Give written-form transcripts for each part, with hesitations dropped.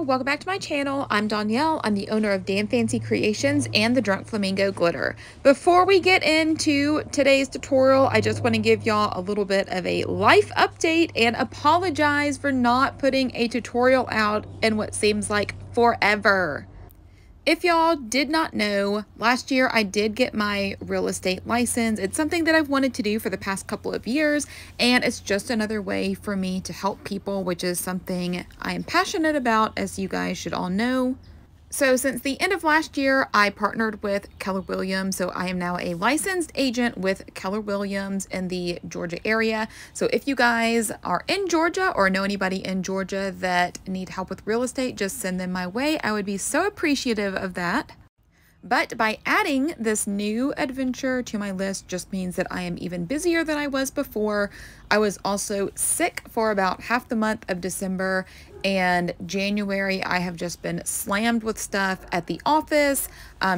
y'all, welcome back to my channel. I'm Danielle. I'm the owner of Dan Fancy Creations and the Drunk Flamingo Glitter. Before we get into today's tutorial, I just want to give y'all a little bit of a life update and apologize for not putting a tutorial out in what seems like forever. If y'all did not know, last year I did get my real estate license. It's something that I've wanted to do for the past couple of years, and it's just another way for me to help people, which is something I am passionate about, as you guys should all know. So since the end of last year, I partnered with Keller Williams. So I am now a licensed agent with Keller Williams in the Georgia area. So if you guys are in Georgia or know anybody in Georgia that need help with real estate, just send them my way. I would be so appreciative of that. But by adding this new adventure to my list just means that I am even busier than I was before. I was also sick for about half the month of December, and January I have just been slammed with stuff at the office,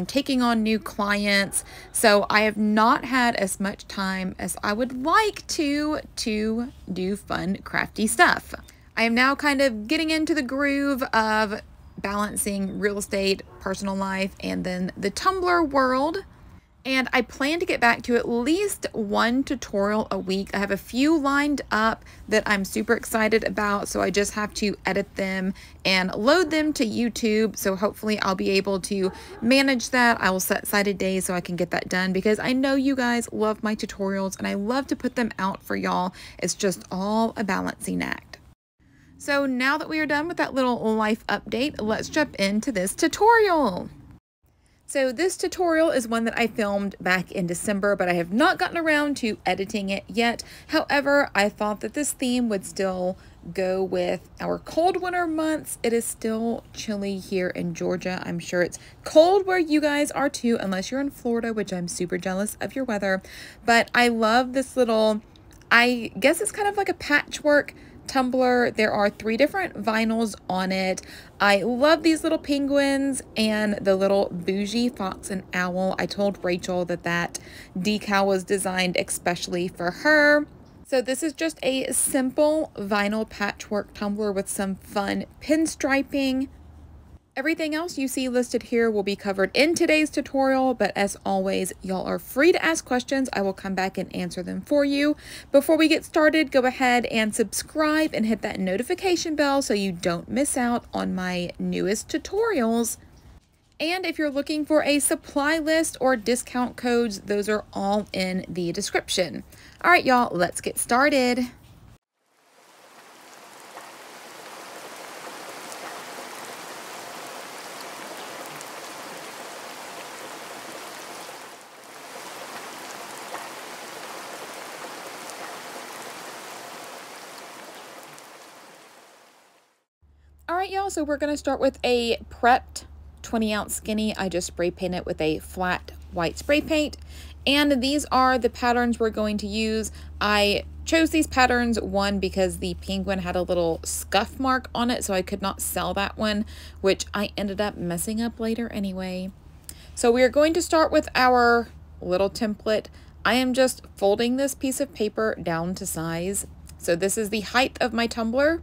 taking on new clients. So I have not had as much time as I would like to do fun, crafty stuff. I am now kind of getting into the groove of balancing real estate, personal life, and then the Tumbler world. And I plan to get back to at least one tutorial a week. I have a few lined up that I'm super excited about, so I just have to edit them and load them to YouTube. So hopefully I'll be able to manage that. I will set aside a day so I can get that done, because I know you guys love my tutorials and I love to put them out for y'all. It's just all a balancing act. So now that we are done with that little life update, let's jump into this tutorial. So this tutorial is one that I filmed back in December, but I have not gotten around to editing it yet. However, I thought that this theme would still go with our cold winter months. It is still chilly here in Georgia. I'm sure it's cold where you guys are too, unless you're in Florida, which I'm super jealous of your weather. But I love this little, I guess it's kind of like a patchwork tumbler. There are 3 different vinyls on it. I love these little penguins and the little bougie fox and owl. I told Rachel that that decal was designed especially for her. So this is just a simple vinyl patchwork tumbler with some fun pinstriping. Everything else you see listed here will be covered in today's tutorial, but as always, y'all are free to ask questions. I will come back and answer them for you. Before we get started, go ahead and subscribe and hit that notification bell so you don't miss out on my newest tutorials. And if you're looking for a supply list or discount codes, those are all in the description. All right, y'all, let's get started. All right, y'all, so we're going to start with a prepped 20-ounce skinny. I just spray paint it with a flat white spray paint. And these are the patterns we're going to use. I chose these patterns, one, because the penguin had a little scuff mark on it, so I could not sell that one, which I ended up messing up later anyway. So we are going to start with our little template. I am just folding this piece of paper down to size. So this is the height of my tumbler.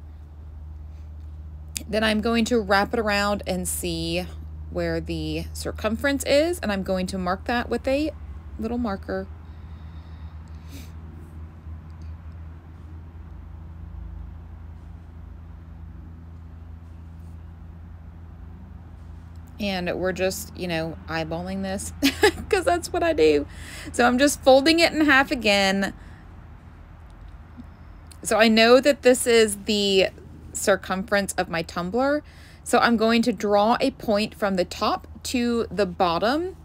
Then I'm going to wrap it around and see where the circumference is, and I'm going to mark that with a little marker. And we're just, you know, eyeballing this because that's what I do. So I'm just folding it in half again. So I know that this is the circumference of my tumbler, so I'm going to draw a point from the top to the bottom,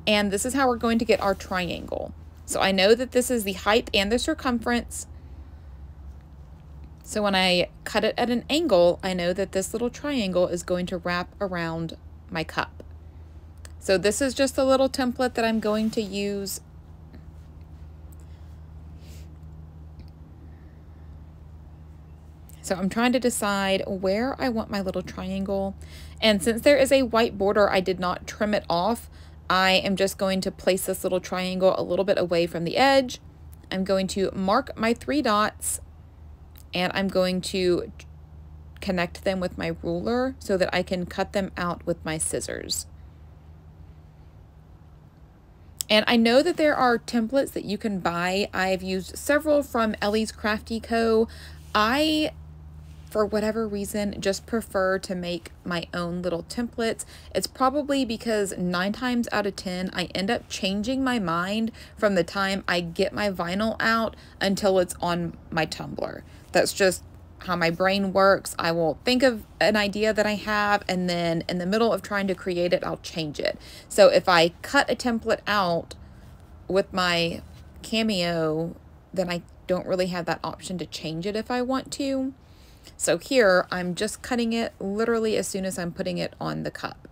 and this is how we're going to get our triangle. So I know that this is the height and the circumference, so when I cut it at an angle, I know that this little triangle is going to wrap around my cup. So this is just a little template that I'm going to use. So I'm trying to decide where I want my little triangle. And since there is a white border, I did not trim it off. I am just going to place this little triangle a little bit away from the edge. I'm going to mark my 3 dots, and I'm going to connect them with my ruler so that I can cut them out with my scissors. And I know that there are templates that you can buy. I've used several from Ellie's Crafty Co. I, for whatever reason, just prefer to make my own little templates. It's probably because 9 times out of 10, I end up changing my mind from the time I get my vinyl out until it's on my tumbler. That's just how my brain works. I will think of an idea that I have, and then in the middle of trying to create it, I'll change it. So if I cut a template out with my Cameo, then I don't really have that option to change it if I want to. So here, I'm just cutting it literally as soon as I'm putting it on the cup.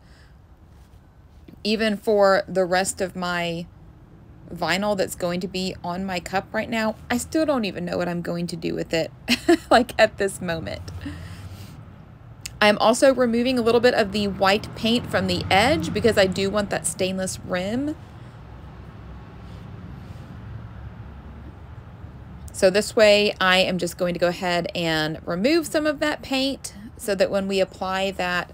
Even for the rest of my vinyl that's going to be on my cup right now, I still don't even know what I'm going to do with it like at this moment. I'm also removing a little bit of the white paint from the edge because I do want that stainless rim. So this way I am just going to go ahead and remove some of that paint so that when we apply that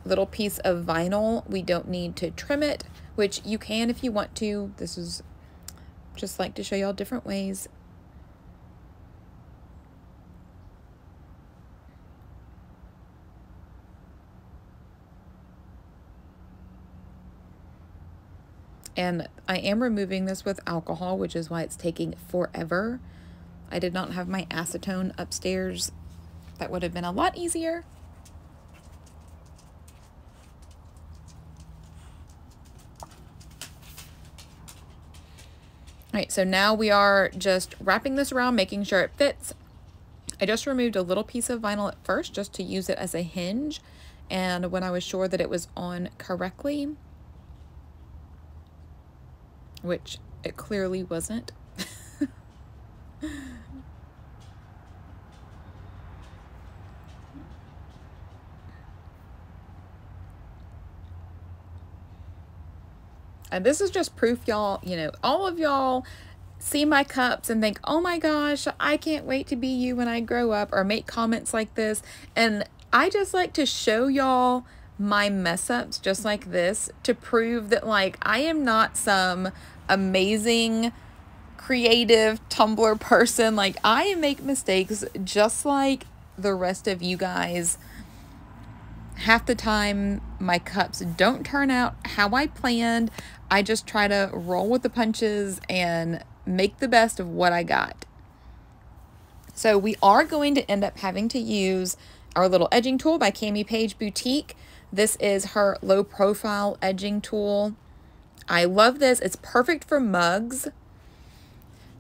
little piece of vinyl, we don't need to trim it, which you can if you want to. This is just like to show y'all different ways. And I am removing this with alcohol, which is why it's taking forever. I did not have my acetone upstairs. That would have been a lot easier. All right, so now we are just wrapping this around, making sure it fits. I just removed a little piece of vinyl at first just to use it as a hinge, and when I was sure that it was on correctly, which it clearly wasn't. And this is just proof, y'all, you know, all of y'all see my cups and think, oh my gosh, I can't wait to be you when I grow up, or make comments like this. And I just like to show y'all my mess ups just like this to prove that, like, I am not some amazing creative Tumbler person. Like, I make mistakes just like the rest of you guys. Half the time my cups don't turn out how I planned. I just try to roll with the punches and make the best of what I got. So we are going to end up having to use our little edging tool by Cami Page Boutique. This is her low profile edging tool. I love this. It's perfect for mugs.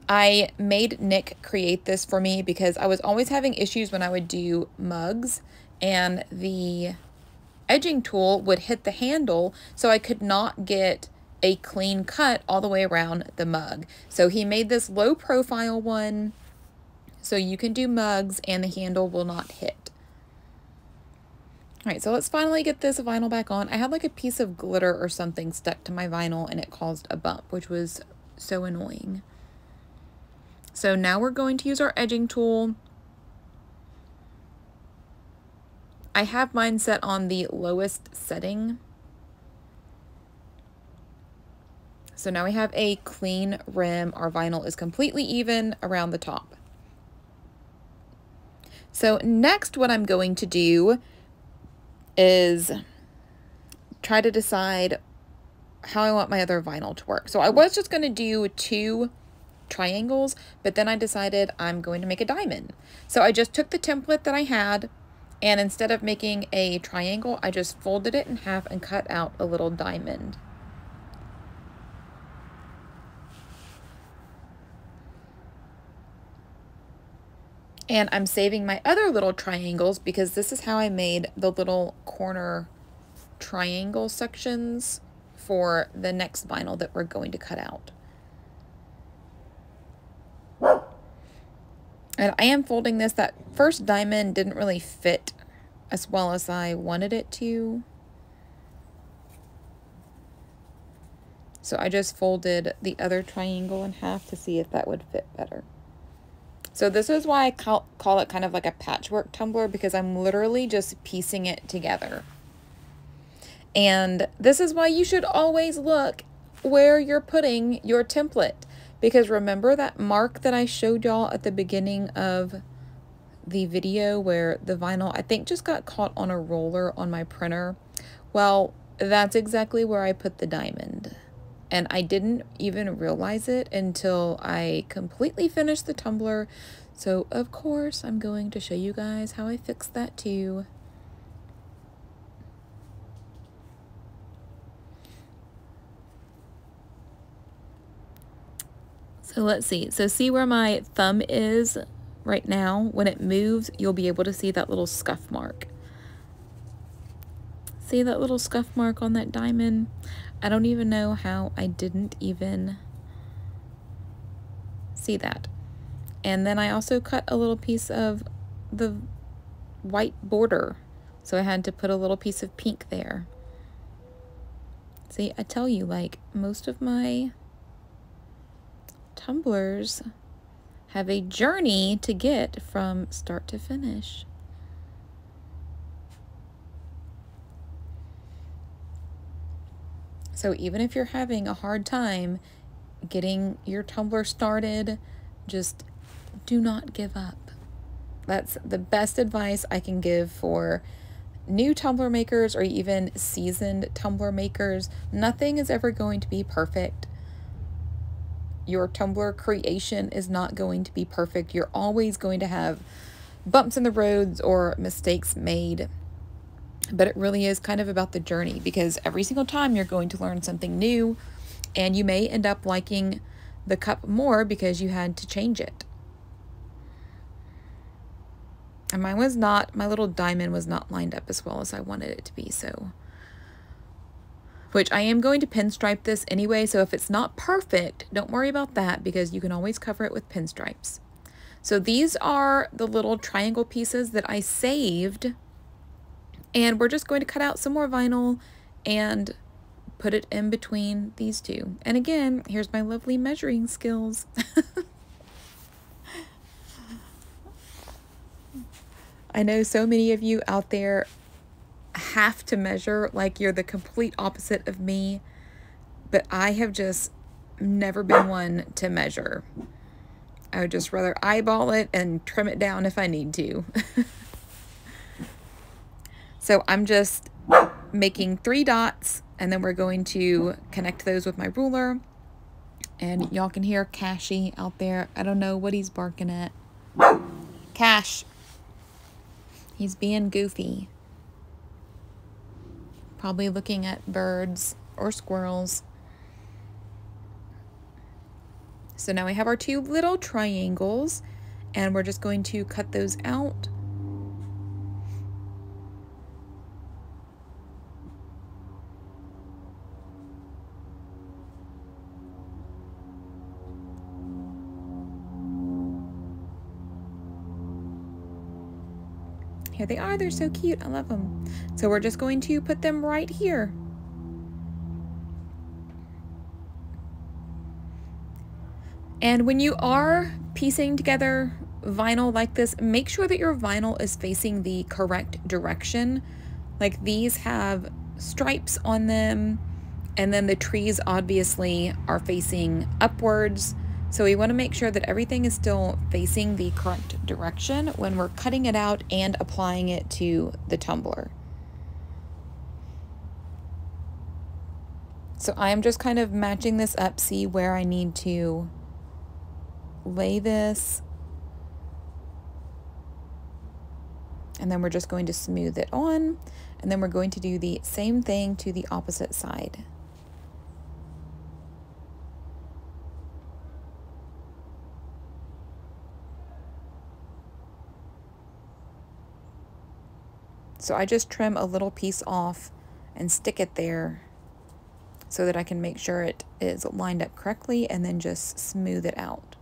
I made Nick create this for me because I was always having issues when I would do mugs, and the edging tool would hit the handle, so I could not get a clean cut all the way around the mug. So he made this low profile one so you can do mugs and the handle will not hit. All right, so let's finally get this vinyl back on. I had like a piece of glitter or something stuck to my vinyl and it caused a bump, which was so annoying. So now we're going to use our edging tool. I have mine set on the lowest setting. So now we have a clean rim. Our vinyl is completely even around the top. So next, what I'm going to do is try to decide how I want my other vinyl to work. So I was just going to do 2 triangles, but then I decided I'm going to make a diamond. So I just took the template that I had, and instead of making a triangle, I just folded it in half and cut out a little diamond. And I'm saving my other little triangles because this is how I made the little corner triangle sections for the next vinyl that we're going to cut out. And I am folding this. That first diamond didn't really fit as well as I wanted it to. So I just folded the other triangle in half to see if that would fit better. So this is why I call it kind of like a patchwork tumbler, because I'm literally just piecing it together. And this is why you should always look where you're putting your template, because remember that mark that I showed y'all at the beginning of the video where the vinyl, I think, just got caught on a roller on my printer? Well, that's exactly where I put the diamond. And I didn't even realize it until I completely finished the tumbler. So, of course, I'm going to show you guys how I fixed that too. So let's see. So see where my thumb is right now? When it moves, you'll be able to see that little scuff mark. See that little scuff mark on that diamond? I don't even know how I didn't even see that. And then I also cut a little piece of the white border, so I had to put a little piece of pink there. See, I tell you, like, most of my tumblers have a journey to get from start to finish. So even if you're having a hard time getting your tumbler started, just do not give up. That's the best advice I can give for new tumbler makers or even seasoned tumbler makers. Nothing is ever going to be perfect. Your tumbler creation is not going to be perfect. You're always going to have bumps in the roads or mistakes made. But it really is kind of about the journey, because every single time you're going to learn something new, and you may end up liking the cup more because you had to change it. And mine was not, my little diamond was not lined up as well as I wanted it to be, so. Which I am going to pinstripe this anyway, so if it's not perfect, don't worry about that, because you can always cover it with pinstripes. So these are the little triangle pieces that I saved, and we're just going to cut out some more vinyl and put it in between these two. And again, here's my lovely measuring skills. I know so many of you out there have to measure, like you're the complete opposite of me, but I have just never been one to measure. I would just rather eyeball it and trim it down if I need to. So I'm just making 3 dots, and then we're going to connect those with my ruler. And y'all can hear Cashy out there. I don't know what he's barking at. Cash. He's being goofy. Probably looking at birds or squirrels. So now we have our 2 little triangles, and we're just going to cut those out. Here they are. They're so cute. I love them. So we're just going to put them right here. And when you are piecing together vinyl like this, make sure that your vinyl is facing the correct direction. Like these have stripes on them, and then the trees obviously are facing upwards. So we want to make sure that everything is still facing the correct direction when we're cutting it out and applying it to the tumbler. So I am just kind of matching this up, see where I need to lay this. And then we're just going to smooth it on, and then we're going to do the same thing to the opposite side. So I just trim a little piece off and stick it there so that I can make sure it is lined up correctly, and then just smooth it out.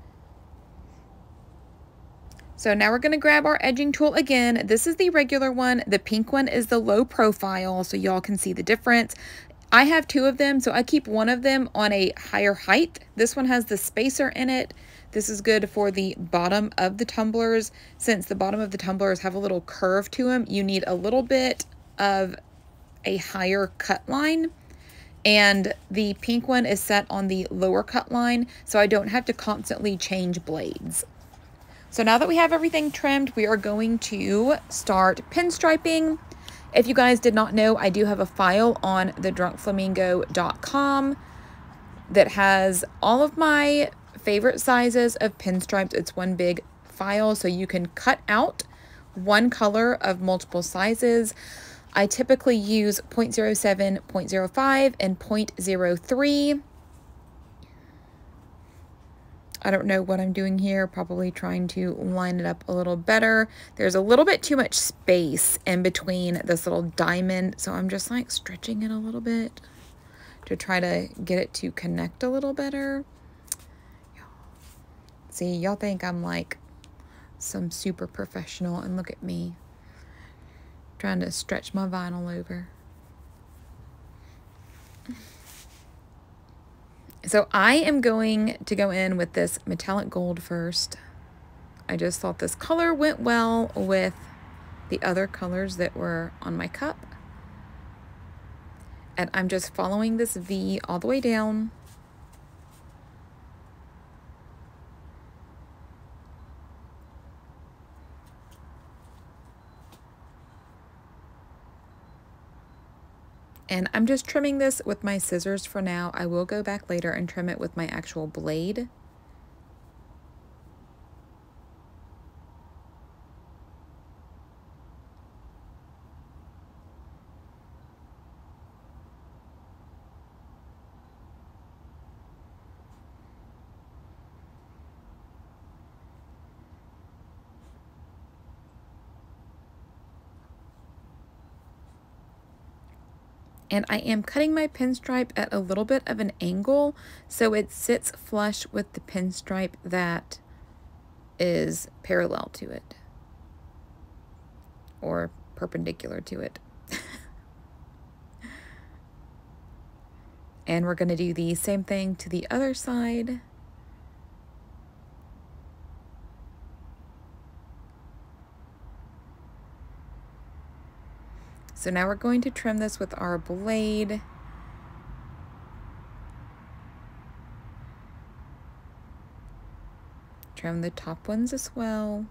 So now we're going to grab our edging tool again. This is the regular one. The pink one is the low profile, so y'all can see the difference. I have two of them, so I keep one of them on a higher height. This one has the spacer in it. This is good for the bottom of the tumblers. Since the bottom of the tumblers have a little curve to them, you need a little bit of a higher cut line. And the pink one is set on the lower cut line, so I don't have to constantly change blades. So now that we have everything trimmed, we are going to start pinstriping. If you guys did not know, I do have a file on thedrunkflamingo.com that has all of my favorite sizes of pinstripes. It's one big file, so you can cut out one color of multiple sizes. I typically use 0.07, 0.05, and 0.03. I don't know what I'm doing here, probably trying to line it up a little better. There's a little bit too much space in between this little diamond, so I'm just like stretching it a little bit to try to get it to connect a little better. See, y'all think I'm like some super professional, and look at me trying to stretch my vinyl over. So I am going to go in with this metallic gold first. I just thought this color went well with the other colors that were on my cup. And I'm just following this V all the way down. And I'm just trimming this with my scissors for now. I will go back later and trim it with my actual blade. And I am cutting my pinstripe at a little bit of an angle so it sits flush with the pinstripe that is parallel to it or perpendicular to it. And we're going to do the same thing to the other side. So now we're going to trim this with our blade. Trim the top ones as well.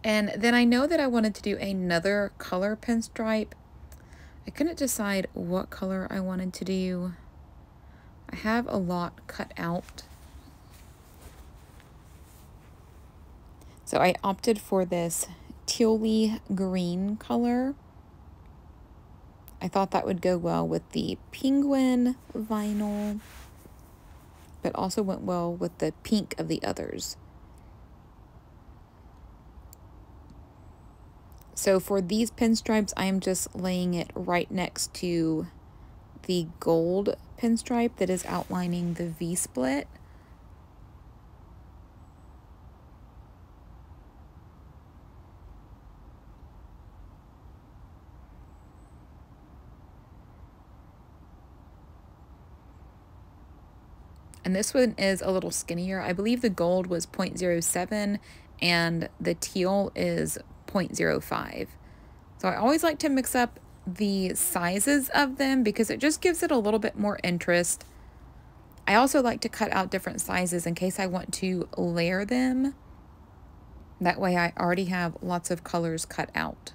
And then I know that I wanted to do another color pinstripe. I couldn't decide what color I wanted to do. I have a lot cut out. So I opted for this tealy green color. I thought that would go well with the penguin vinyl, but also went well with the pink of the others. So for these pinstripes, I am just laying it right next to the gold pinstripe that is outlining the V-split. And this one is a little skinnier. I believe the gold was 0.07 and the teal is 0.05. So I always like to mix up the sizes of them because it just gives it a little bit more interest. I also like to cut out different sizes in case I want to layer them. That way I already have lots of colors cut out.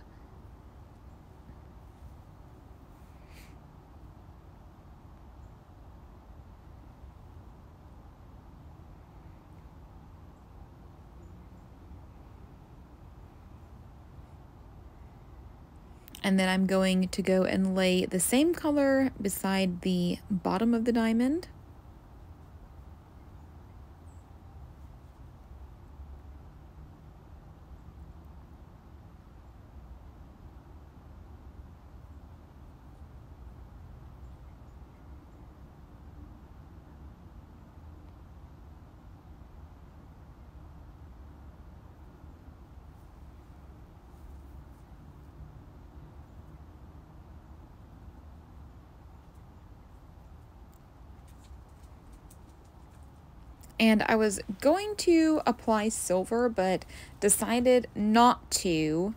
And then I'm going to go and lay the same color beside the bottom of the diamond. And I was going to apply silver, but decided not to.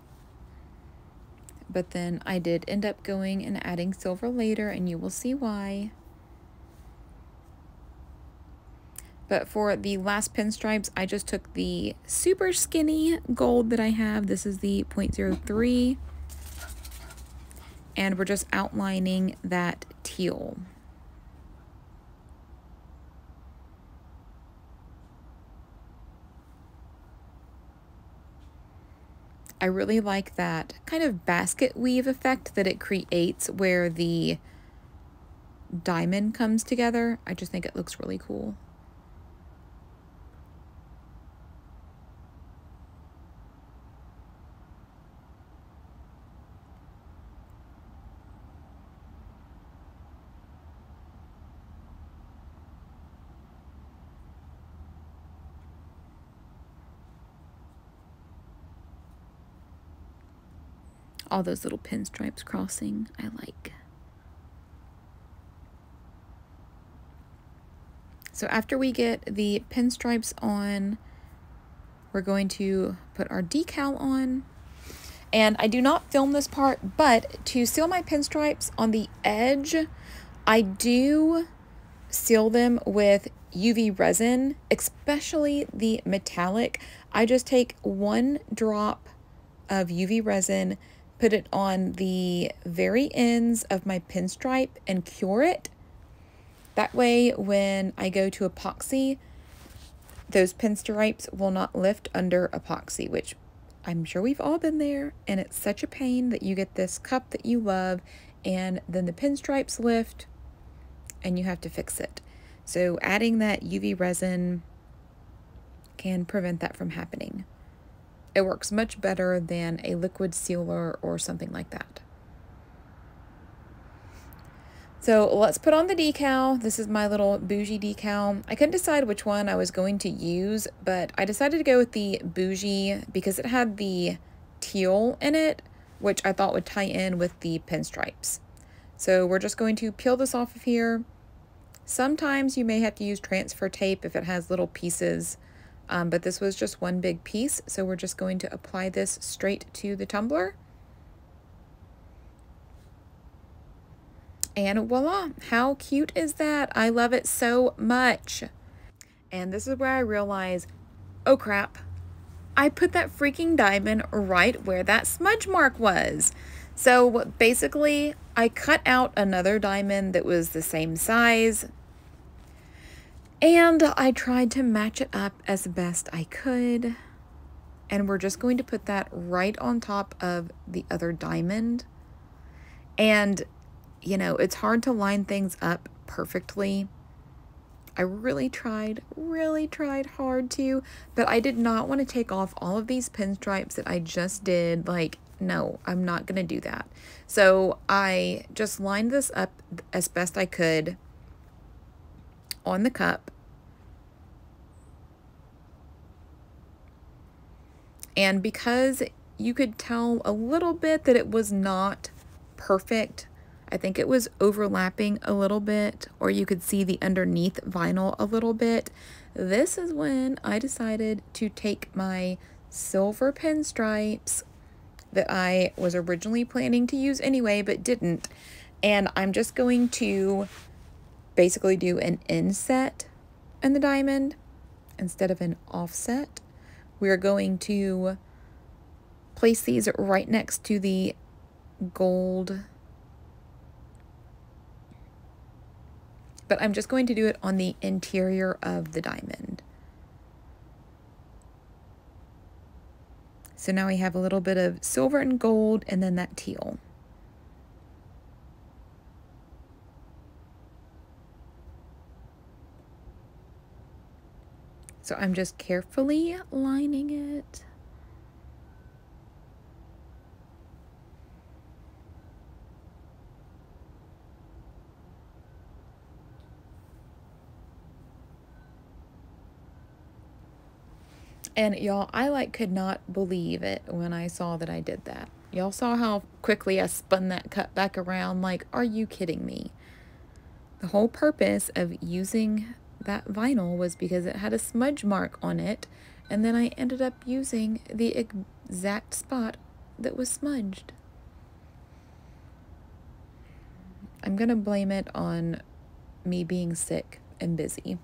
But then I did end up going and adding silver later, and you will see why. But for the last pinstripes, I just took the super skinny gold that I have. This is the 0.03. And we're just outlining that teal. I really like that kind of basket weave effect that it creates where the diamond comes together. I just think it looks really cool. All those little pinstripes crossing, I like. So after we get the pinstripes on, we're going to put our decal on. And I do not film this part, but to seal my pinstripes on the edge, I do seal them with UV resin, especially the metallic. I just take 1 drop of UV resin, put it on the very ends of my pinstripe and cure it. That way, when I go to epoxy, those pinstripes will not lift under epoxy, which I'm sure we've all been there, and it's such a pain that you get this cup that you love, and then the pinstripes lift, and you have to fix it. So adding that UV resin can prevent that from happening. It works much better than a liquid sealer or something like that. So let's put on the decal. This is my little bougie decal. I couldn't decide which one I was going to use, but I decided to go with the bougie because it had the teal in it, which I thought would tie in with the pinstripes. So we're just going to peel this off of here. Sometimes you may have to use transfer tape if it has little pieces, but this was just one big piece, so we're just going to apply this straight to the tumbler. And voila, how cute is that? I love it so much. And this is where I realize, oh crap, I put that freaking diamond right where that smudge mark was. So basically, I cut out another diamond that was the same size, and I tried to match it up as best I could. And we're just going to put that right on top of the other diamond. And, you know, it's hard to line things up perfectly. I really tried hard to, but I did not want to take off all of these pinstripes that I just did. Like, no, I'm not going to do that. So I just lined this up as best I could on the cup. And because you could tell a little bit that it was not perfect, I think it was overlapping a little bit, or you could see the underneath vinyl a little bit. This is when I decided to take my silver pinstripes that I was originally planning to use anyway, but didn't. And I'm just going to basically do an inset in the diamond instead of an offset. We're going to place these right next to the gold, but I'm just going to do it on the interior of the diamond. So now we have a little bit of silver and gold, and then that teal. So I'm just carefully lining it. And y'all, I could not believe it when I saw that I did that. Y'all saw how quickly I spun that cut back around. Like, are you kidding me? The whole purpose of using that vinyl was because it had a smudge mark on it, and then I ended up using the exact spot that was smudged. I'm gonna blame it on me being sick and busy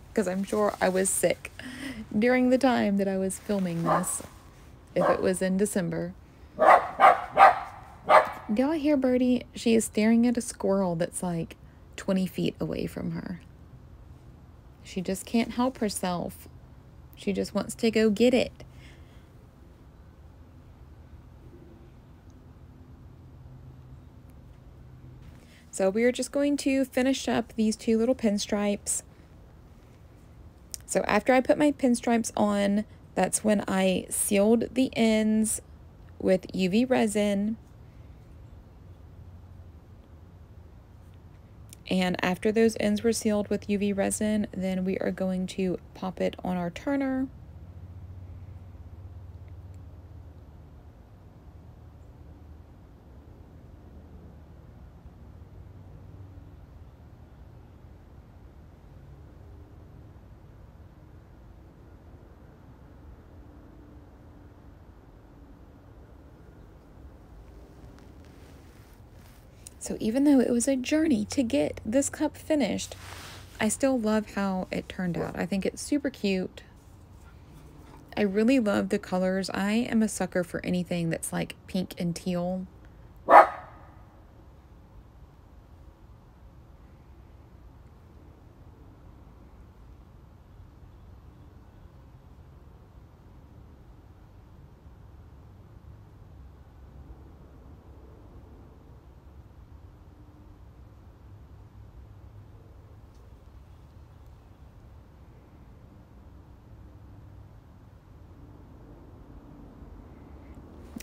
because I'm sure I was sick during the time that I was filming this, if it was in December. Do y'all hear Birdie? She is staring at a squirrel that's like 20 feet away from her. She just can't help herself. She just wants to go get it. So we are just going to finish up these two little pinstripes. So after I put my pinstripes on, that's when I sealed the ends with UV resin. And after those ends were sealed with UV resin, then we are going to pop it on our turner. So even though it was a journey to get this cup finished, I still love how it turned out. I think it's super cute. I really love the colors. I am a sucker for anything that's like pink and teal.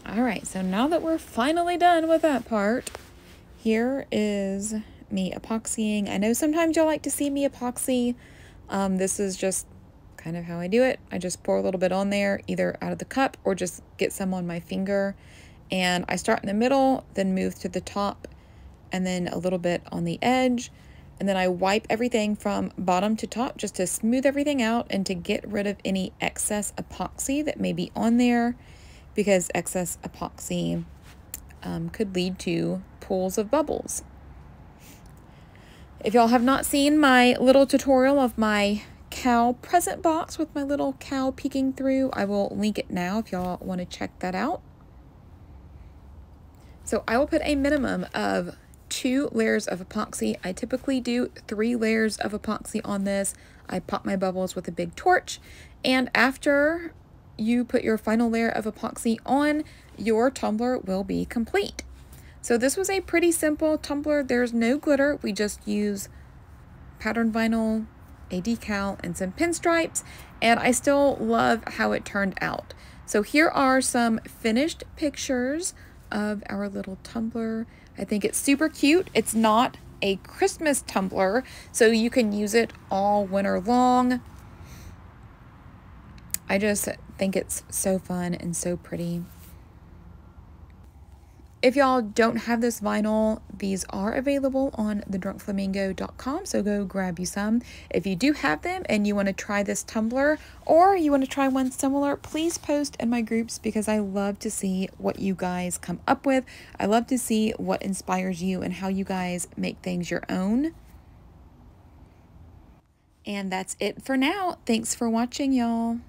All right, so now that we're finally done with that part, here is me epoxying. I know sometimes y'all like to see me epoxy. This is just kind of how I do it. I just pour a little bit on there, either out of the cup or just get some on my finger. And I start in the middle, then move to the top, and then a little bit on the edge. And then I wipe everything from bottom to top just to smooth everything out and to get rid of any excess epoxy that may be on there, because excess epoxy could lead to pools of bubbles. If y'all have not seen my little tutorial of my cow present box with my little cow peeking through, I will link it now if y'all want to check that out. So I will put a minimum of 2 layers of epoxy. I typically do 3 layers of epoxy on this. I pop my bubbles with a big torch, and after you put your final layer of epoxy on, your tumbler will be complete. So this was a pretty simple tumbler. There's no glitter. We just use pattern vinyl, a decal, and some pinstripes, and I still love how it turned out. So here are some finished pictures of our little tumbler. I think it's super cute. It's not a Christmas tumbler, so you can use it all winter long. I just think it's so fun and so pretty. If y'all don't have this vinyl, these are available on thedrunkflamingo.com, so go grab you some. If you do have them and you want to try this tumbler, or you want to try one similar, please post in my groups, because I love to see what you guys come up with. I love to see what inspires you and how you guys make things your own. And that's it for now. Thanks for watching, y'all.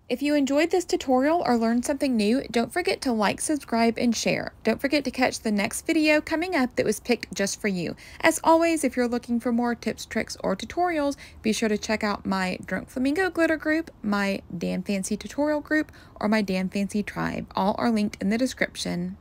If you enjoyed this tutorial or learned something new, don't forget to like, subscribe, and share. Don't forget to catch the next video coming up that was picked just for you. As always, if you're looking for more tips, tricks, or tutorials, be sure to check out my Drunk Flamingo Glitter group, my Dan Fancy tutorial group, or my Dan Fancy tribe. All are linked in the description.